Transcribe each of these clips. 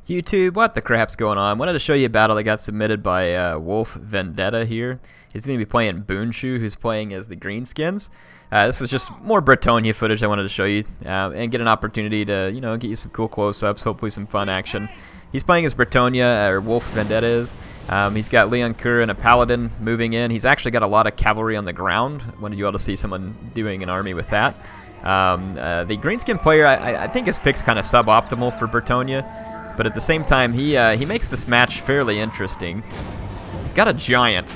YouTube, what the crap's going on? Wanted to show you a battle that got submitted by Wolf Vendetta here. He's going to be playing Boonshoe, who's playing as the Greenskins. This was just more Bretonnia footage I wanted to show you and get an opportunity to, get you some cool close-ups, hopefully some fun action. He's playing as Bretonnia, or Wolf Vendetta is. He's got Leon Kerr and a Paladin moving in. He's actually got a lot of cavalry on the ground. Wanted you all to see someone doing an army with that. The Greenskin player, I think his pick's kind of suboptimal for Bretonnia. But at the same time, he makes this match fairly interesting. He's got a giant,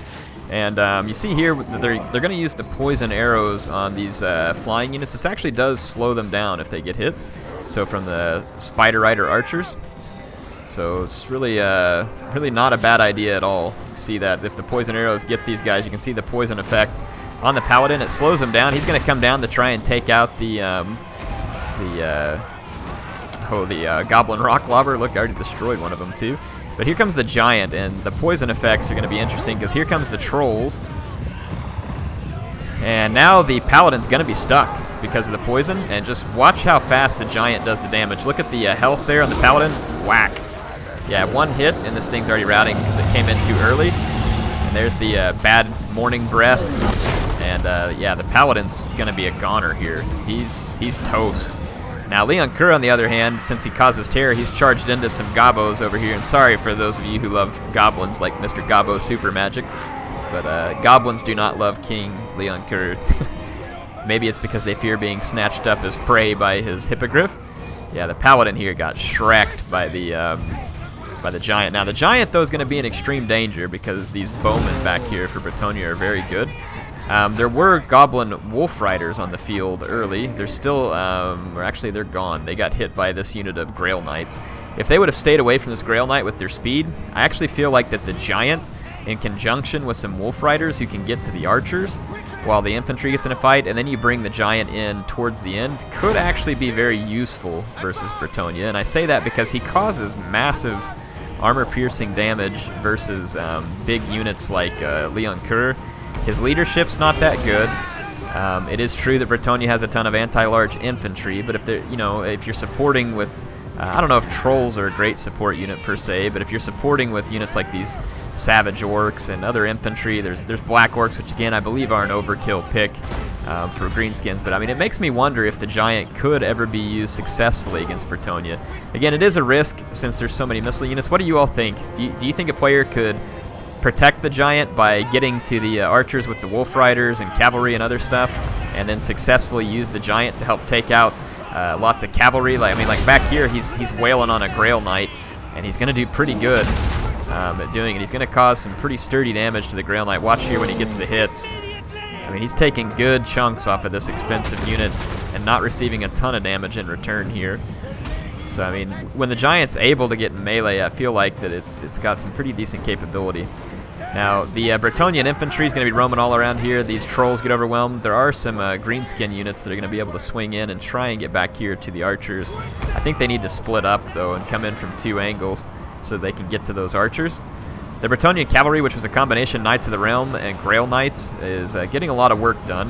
and you see here that they're going to use the poison arrows on these flying units. This actually does slow them down if they get hits. So from the Spider Rider archers, so it's really really not a bad idea at all. You see that if the poison arrows get these guys, you can see the poison effect on the Paladin. It slows him down. He's going to come down to try and take out the Goblin Rock Lobber. Look, I already destroyed one of them too. But here comes the Giant, and the poison effects are going to be interesting because here comes the Trolls. And now the Paladin's going to be stuck because of the poison, and just watch how fast the Giant does the damage. Look at the health there on the Paladin. Whack. Yeah, one hit, and this thing's already routing because it came in too early. And there's the bad morning breath. And yeah, the Paladin's going to be a goner here. He's toast. Now, Leon Kerr, on the other hand, since he causes terror, he's charged into some Gobos over here. And sorry for those of you who love goblins like Mr. Gobbo Super Magic, but goblins do not love King Leon Kerr. Maybe it's because they fear being snatched up as prey by his hippogriff. Yeah, the Paladin here got shreked by the Giant. Now, the Giant, though, is going to be in extreme danger because these bowmen back here for Bretonnia are very good. There were Goblin Wolf Riders on the field early. They're still, or actually they're gone. They got hit by this unit of Grail Knights. If they would have stayed away from this Grail Knight with their speed, I actually feel like that the Giant, in conjunction with some Wolf Riders who can get to the archers while the infantry gets in a fight, and then you bring the Giant in towards the end, could actually be very useful versus Bretonnia. And I say that because he causes massive armor-piercing damage versus big units like Leon Kerr. His leadership's not that good. It is true that Bretonnia has a ton of anti-large infantry, but if they're, if you're supporting with, I don't know if Trolls are a great support unit per se, but if you're supporting with units like these Savage Orcs and other infantry, there's Black Orcs, which again I believe are an overkill pick for Greenskins. But I mean, it makes me wonder if the Giant could ever be used successfully against Bretonnia. Again, it is a risk since there's so many missile units. What do you all think? Do you think a player could protect the Giant by getting to the archers with the Wolf Riders and cavalry and other stuff, and then successfully use the Giant to help take out lots of cavalry? Like back here, he's wailing on a Grail Knight, and he's going to do pretty good at doing it. He's going to cause some pretty sturdy damage to the Grail Knight. Watch here when he gets the hits. I mean, he's taking good chunks off of this expensive unit and not receiving a ton of damage in return here. So, I mean, when the Giant's able to get in melee, I feel like that it's got some pretty decent capability. Now, the Bretonnian infantry is going to be roaming all around here. These Trolls get overwhelmed. There are some Greenskin units that are going to be able to swing in and try and get back here to the archers. I think they need to split up, though, and come in from two angles so they can get to those archers. The Bretonnian cavalry, which was a combination Knights of the Realm and Grail Knights, is getting a lot of work done.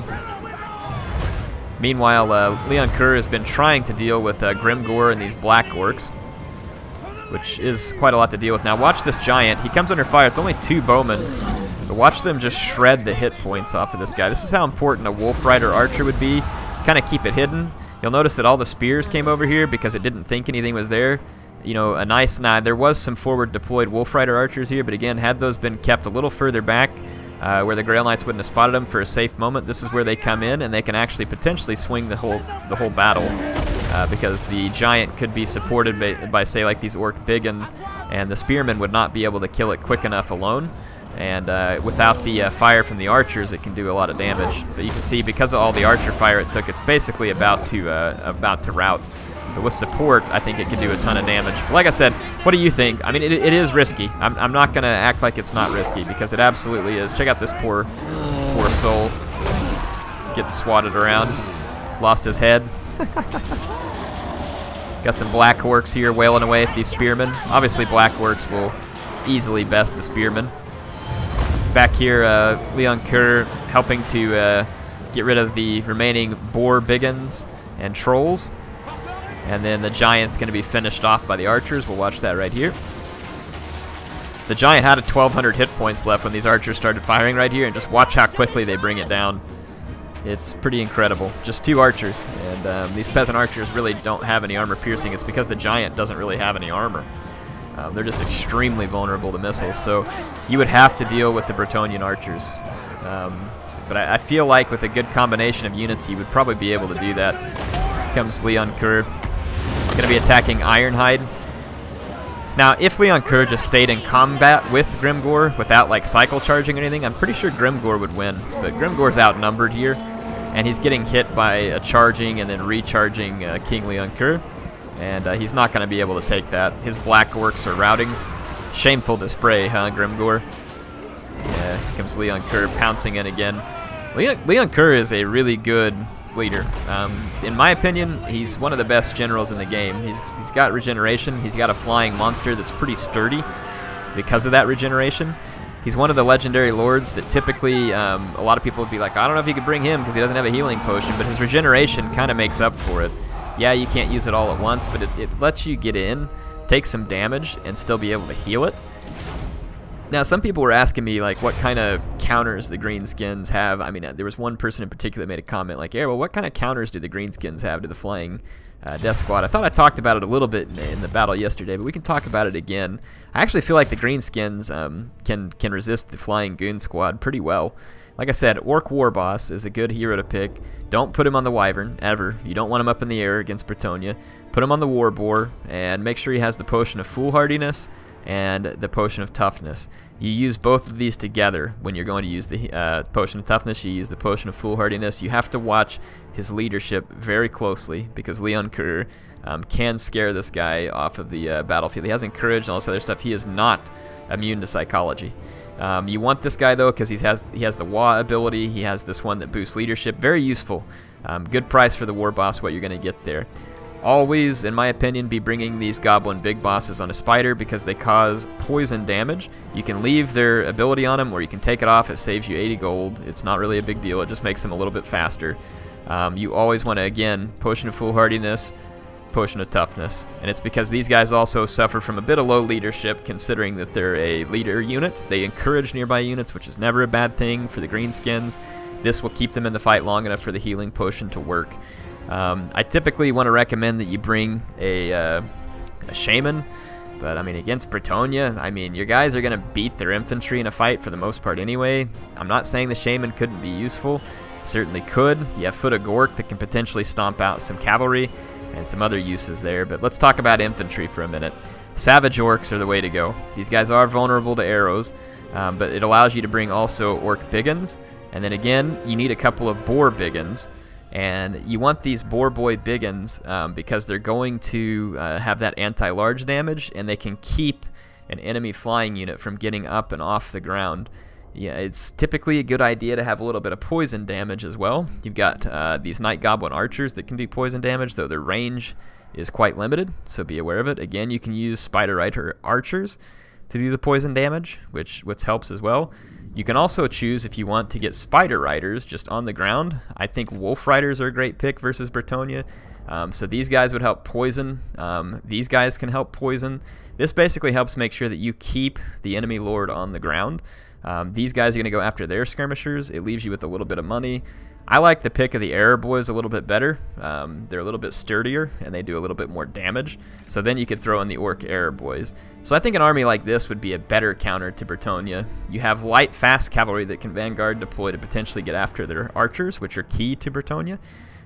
Meanwhile, Leon Kerr has been trying to deal with Grimgore and these Black Orcs, which is quite a lot to deal with. Now watch this Giant. He comes under fire. It's only two bowmen, but watch them just shred the hit points off of this guy. This is how important a Wolf Rider archer would be. Kind of keep it hidden. You'll notice that all the spears came over here because it didn't think anything was there. A nice nod. There was some forward deployed Wolf Rider archers here, but again, had those been kept a little further back, where the Grail Knights wouldn't have spotted them for a safe moment, this is where they come in, and they can actually potentially swing the whole battle, because the Giant could be supported by say like these Orc Biggins, and the Spearmen would not be able to kill it quick enough alone. And without the fire from the archers, it can do a lot of damage. But you can see because of all the archer fire it took, it's basically about to rout. But with support, I think it could do a ton of damage. But like I said, what do you think? I mean, it is risky. I'm not going to act like it's not risky, because it absolutely is. Check out this poor soul. Getting swatted around. Lost his head. Got some Black Orcs here wailing away at these Spearmen. Obviously, Black Orcs will easily best the Spearmen. Back here, Leon Kerr helping to get rid of the remaining Boar Biggins and Trolls. And then the Giant's going to be finished off by the archers. We'll watch that right here. The Giant had 1,200 hit points left when these archers started firing right here, and just watch how quickly they bring it down. It's pretty incredible. Just 2 archers, and these peasant archers really don't have any armor piercing. It's because the Giant doesn't really have any armor. They're just extremely vulnerable to missiles, so you would have to deal with the Bretonnian archers. But I feel like with a good combination of units, you would probably be able to do that. Here comes Leon Kerr. Going to be attacking Ironhide. Now, if Leon Kerr just stayed in combat with Grimgor without like cycle charging or anything, I'm pretty sure Grimgor would win. But Grimgor's outnumbered here, and he's getting hit by a charging and then recharging King Leon Kerr, and he's not going to be able to take that. His black orcs are routing. Shameful display, huh, Grimgor? Yeah, here comes Leon Kerr pouncing in again. Leon Kerr is a really good leader. In my opinion, he's one of the best generals in the game. He's got regeneration. He's got a flying monster that's pretty sturdy because of that regeneration. He's one of the legendary lords that typically a lot of people would be like, I don't know if you could bring him because he doesn't have a healing potion, but his regeneration kind of makes up for it. Yeah, you can't use it all at once, but it lets you get in, take some damage, and still be able to heal it. Now, some people were asking me, like, what kind of counters the Greenskins have. I mean, there was one person in particular that made a comment, like, yeah, well, what kind of counters do the Greenskins have to the Flying Death Squad? I thought I talked about it a little bit in the battle yesterday, but we can talk about it again. I actually feel like the Greenskins can resist the Flying Goon Squad pretty well. Like I said, Orc War Boss is a good hero to pick. Don't put him on the Wyvern, ever. You don't want him up in the air against Bretonnia. Put him on the War Boar, and make sure he has the Potion of Foolhardiness and the Potion of Toughness. You use both of these together when you're going to use the Potion of Toughness. You use the Potion of Foolhardiness. You have to watch his leadership very closely because Leon Kerr can scare this guy off of the battlefield. He has encourage and all this other stuff. He is not immune to psychology. You want this guy though because he has the Wa ability. He has this one that boosts leadership. Very useful. Good price for the War Boss, what you're going to get there. Always, in my opinion, be bringing these Goblin Big Bosses on a Spider because they cause poison damage. You can leave their ability on them or you can take it off. It saves you 80 gold. It's not really a big deal. It just makes them a little bit faster. You always want to, again, Potion of Foolhardiness, Potion of Toughness. And it's because these guys also suffer from a bit of low leadership considering that they're a leader unit. They encourage nearby units, which is never a bad thing for the Greenskins. This will keep them in the fight long enough for the healing potion to work. I typically want to recommend that you bring a shaman, but I mean against Bretonnia, I mean your guys are going to beat their infantry in a fight for the most part anyway. I'm not saying the shaman couldn't be useful, certainly could. You have Foot of Gork that can potentially stomp out some cavalry and some other uses there, but let's talk about infantry for a minute. Savage Orcs are the way to go. These guys are vulnerable to arrows, but it allows you to bring also Orc Biggins, and then again you need a couple of Boar Biggins. And you want these Boar Boy Biggins because they're going to have that anti-large damage, and they can keep an enemy flying unit from getting up and off the ground. Yeah, it's typically a good idea to have a little bit of poison damage as well. You've got these Night Goblin Archers that can do poison damage, though their range is quite limited, so be aware of it. Again, you can use Spider Rider Archers to do the poison damage, which helps as well. You can also choose if you want to get Spider Riders just on the ground. I think Wolf Riders are a great pick versus Bretonnia. So these guys would help poison. These guys can help poison. This basically helps make sure that you keep the enemy lord on the ground. These guys are going to go after their skirmishers. It leaves you with a little bit of money. I like the pick of the Arrow Boys a little bit better. They're a little bit sturdier, and they do a little bit more damage. So then you could throw in the Orc Arrow Boys. So I think an army like this would be a better counter to Bretonnia. You have light, fast cavalry that can Vanguard deploy to potentially get after their archers, which are key to Bretonnia.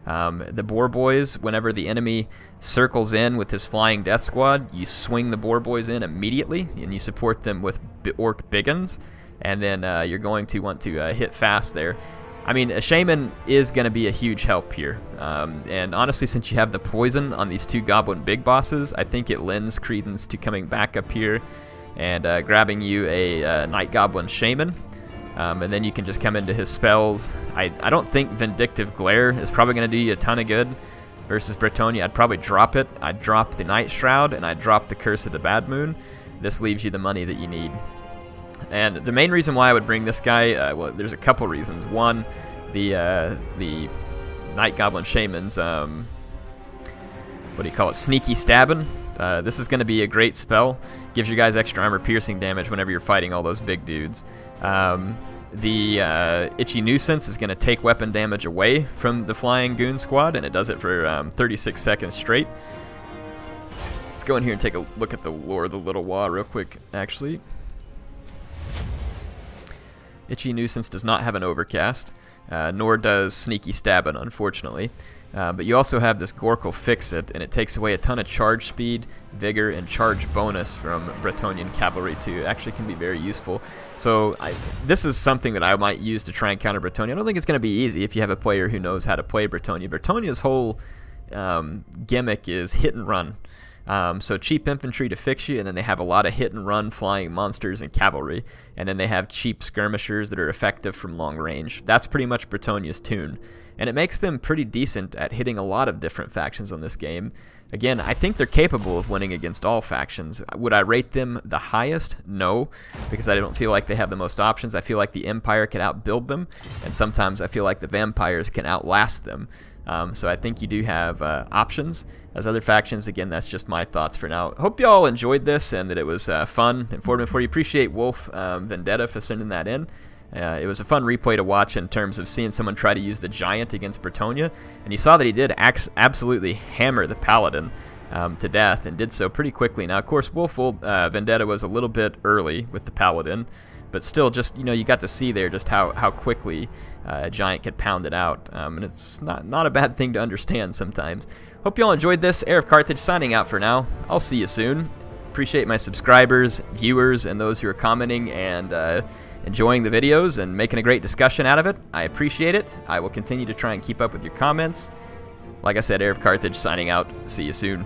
The Boar Boys, whenever the enemy circles in with his Flying Death Squad, you swing the Boar Boys in immediately, and you support them with Orc Biggins, and then you're going to want to hit fast there. I mean, a shaman is going to be a huge help here. And honestly, since you have the poison on these 2 Goblin Big Bosses, I think it lends credence to coming back up here and grabbing you a Night Goblin Shaman. And then you can just come into his spells. I don't think Vindictive Glare is probably going to do you a ton of good versus Bretonnia. I'd probably drop it. I'd drop the Night Shroud, and I'd drop the Curse of the Bad Moon. This leaves you the money that you need. And the main reason why I would bring this guy, well, there's a couple reasons. One, the Night Goblin Shamans, what do you call it, sneaky stabbing. This is going to be a great spell. Gives you guys extra armor piercing damage whenever you're fighting all those big dudes. The Itchy Nuisance is going to take weapon damage away from the flying goon squad, and it does it for 36 seconds straight. Let's go in here and take a look at the lore of the Little Wah real quick, actually. Itchy Nuisance does not have an overcast, nor does Sneaky Stabbin', unfortunately. But you also have this Gorkle Fix-It, and it takes away a ton of charge speed, vigor, and charge bonus from Bretonnian cavalry too. It actually can be very useful. So this is something that I might use to try and counter Bretonnia. I don't think it's going to be easy if you have a player who knows how to play Bretonnia. Bretonnia's whole gimmick is hit and run. So cheap infantry to fix you, and then they have a lot of hit and run flying monsters and cavalry, and then they have cheap skirmishers that are effective from long range. That's pretty much Bretonnia's tune, and it makes them pretty decent at hitting a lot of different factions on this game. Again, I think they're capable of winning against all factions. Would I rate them the highest? No, because I don't feel like they have the most options. I feel like the Empire can outbuild them, and sometimes I feel like the Vampires can outlast them. So I think you do have options as other factions. Again, that's just my thoughts for now. Hope you all enjoyed this and that it was fun, informative for you. Appreciate Wolf Vendetta for sending that in. It was a fun replay to watch in terms of seeing someone try to use the Giant against Bretonnia, and you saw that he did absolutely hammer the Paladin to death, and did so pretty quickly. Now, of course, Wolf Vendetta was a little bit early with the Paladin, but still, just, you know, you got to see there just how quickly a Giant could pound it out, and it's not a bad thing to understand sometimes. Hope you all enjoyed this. HeirofCarthage signing out for now. I'll see you soon. Appreciate my subscribers, viewers, and those who are commenting and enjoying the videos and making a great discussion out of it. I appreciate it. I will continue to try and keep up with your comments. Like I said, HeirofCarthage signing out. See you soon.